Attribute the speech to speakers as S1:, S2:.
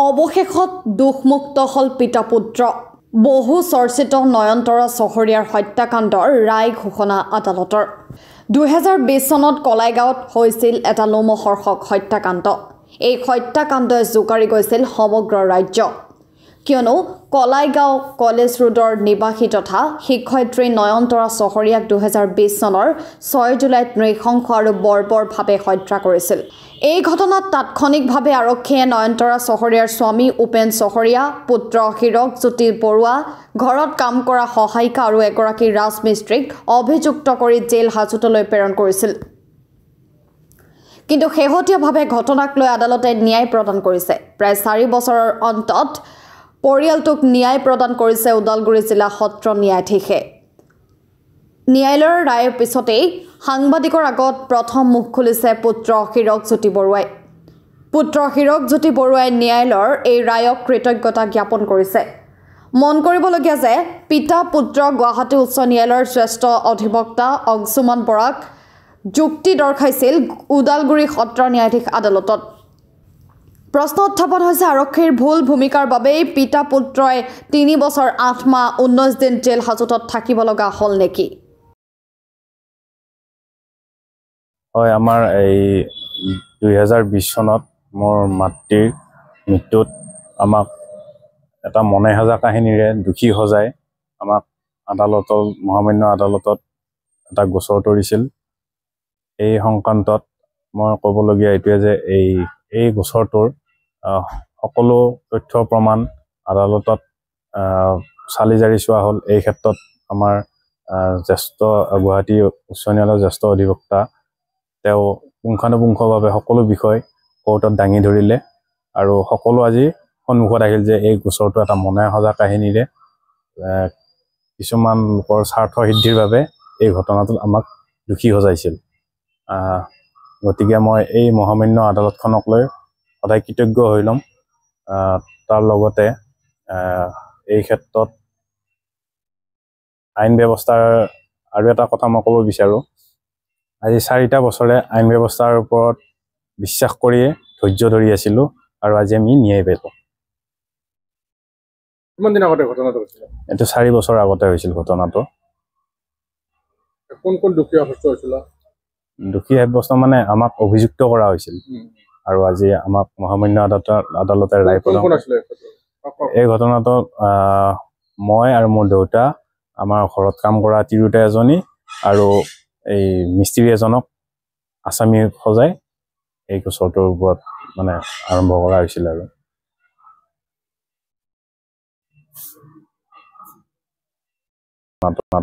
S1: অৱশেষত দুখমুক্ত হল পিতা পুত্ৰ বহু চৰ্চিত নয়নতৰা চহৰীয়াৰ হত্যাকাণ্ডৰ ৰায় ঘোষণা আদালতৰ 2020 চনত কলাইগাঁৱত হৈছিল এটা লোমহৰ্ষক হত্যাকাণ্ড এই হত্যাকাণ্ডই জোকাৰি গৈছিল সমগ্ৰ ৰাজ্য কিয়নো কলাইগাঁও কলেজ ৰোডৰ নিবাসী তথা শিক্ষয়িত্ৰী নয়নতৰা চহৰীয়াক 2020 চনৰ 6 জুলাইত নৃশংস আৰু বৰ্বৰভাৱে হত্যা কৰিছিল এই ঘটনাত তাৎক্ষণিকভাৱে আৰক্ষীয়ে নয়নতৰা চহৰীয়াৰ স্বামী উপেন চহৰীয়া পুত্ৰ হিৰক জ্যোতি বৰুৱা ঘৰত কাম কৰা সহায়িকা আৰু এগৰাকী ৰাজমিস্ত্ৰীক অভিযুক্ত কৰি জেল হাজতলৈ প্ৰেৰণ কৰিছিল কিন্তু শেহতীয়াভাৱে ঘটনাক লৈ আদালতে ন্যায় প্ৰদান কৰিছে প্ৰায় 4 বছৰৰ অন্তত পৰিয়ালটোক ন্যায় প্ৰদান কৰিছে ওদালগুৰি জিলা সত্ৰ ন্যায়াধীশে ন্যায়ালয়ৰ ৰায়ৰ পিছতেই সাংবাদিকৰ আগত প্ৰথম মুখ খুলিছে পুত্ৰ হিৰক জ্যোতি বৰুৱাই পুত্ৰ হিৰক জ্যোতি বৰুৱাই ন্যায়ালয়ৰ এই ৰায়ক কৃতজ্ঞতা জ্ঞাপন কৰিছে মন কৰিবলগীয়া যে পিতা পুত্ৰ গুৱাহাটী উচ্চ ন্যায়ালয়ৰ শ্ৰেষ্ঠ অধিবক্তা অংশুমান বৰাক যুক্তি দৰ্শাইছিল ওদালগুৰি সত্ৰ ন্যায়াধীশ আদালতত প্ৰশ্ন উত্থাপন হৈছে আৰক্ষীৰ ভুল ভূমিকাৰ বাবেই পিতা পুত্ৰই 3 বছৰ 8 মাহ 19 দিন জেল হাজতত থাকিব লগা হল নেকি
S2: হয় আমাৰ এই 2020 চনত মোৰ মাতৃৰ মৃত্যুত আমাক এটা মনে সজা কাহিনীৰে দুখী সজাই আমাক আদালতৰ মহামান্য আদালতত এটা গোচৰ তৰিছিল এই সংক্ৰান্তত মই ক'বলগীয়া এইটোৱে যে এই গোচৰটোৰ সকলো তথ্য প্ৰমাণ আদালতত চালি জাৰি চোৱা হ'ল এই ক্ষেত্ৰত আমাৰ জ্যেষ্ঠ গুৱাহাটী উচ্চ ন্যায়ালয়ৰ জ্যেষ্ঠ অধিবক্তা তেওঁ পুংখানুপুংখভাৱে সকলো বিষয় কোৰ্টত দাঙি ধৰিলে আৰু সকলো আজি সন্মুখত আহিল যে এই গোচৰটো এটা মনে সজা কাহিনীৰে কিছুমান লোকৰ স্বাৰ্থ সিদ্ধিৰ বাবে এই ঘটনাটোত আমাক দুখী সজাইছিল গতিকে মই এই মহামান্য আদালতখনক লৈ সদায় কৃতজ্ঞ হৈ ল'ম তাৰ লগতে এই ক্ষেত্ৰত আইন ব্যৱস্থাৰ আৰু এটা কথা মই ক'ব বিচাৰোঁ আজি 4টা বছৰে আইন ব্যৱস্থাৰ ওপৰত বিশ্বাস কৰিয়ে ধৈৰ্য ধৰি আছিলোঁ আৰু আজি আমি ন্যায় পালোঁ
S3: কিমান দিন আগতে ঘটনাটো হৈছিল
S2: এইটো 4 বছৰ আগতে হৈছিল ঘটনাটো
S3: কোন কোন দুখী সাব্যস্ত হৈছিল
S2: দুখী সাব্যস্ত মানে আমাক অভিযুক্ত কৰা হৈছিল আৰু আজি আমাক মহামান্য আদালতে ৰায় প্ৰদান এই ঘটনাটো মই আৰু মোৰ দেউতা আমাৰ ঘৰত কাম কৰা তিৰোতা এজনী আৰু এই মিস্ত্ৰী এজনক আসামী সজাই এই গোচৰটোৰ ওপৰত মানে আৰম্ভ কৰা হৈছিল আৰু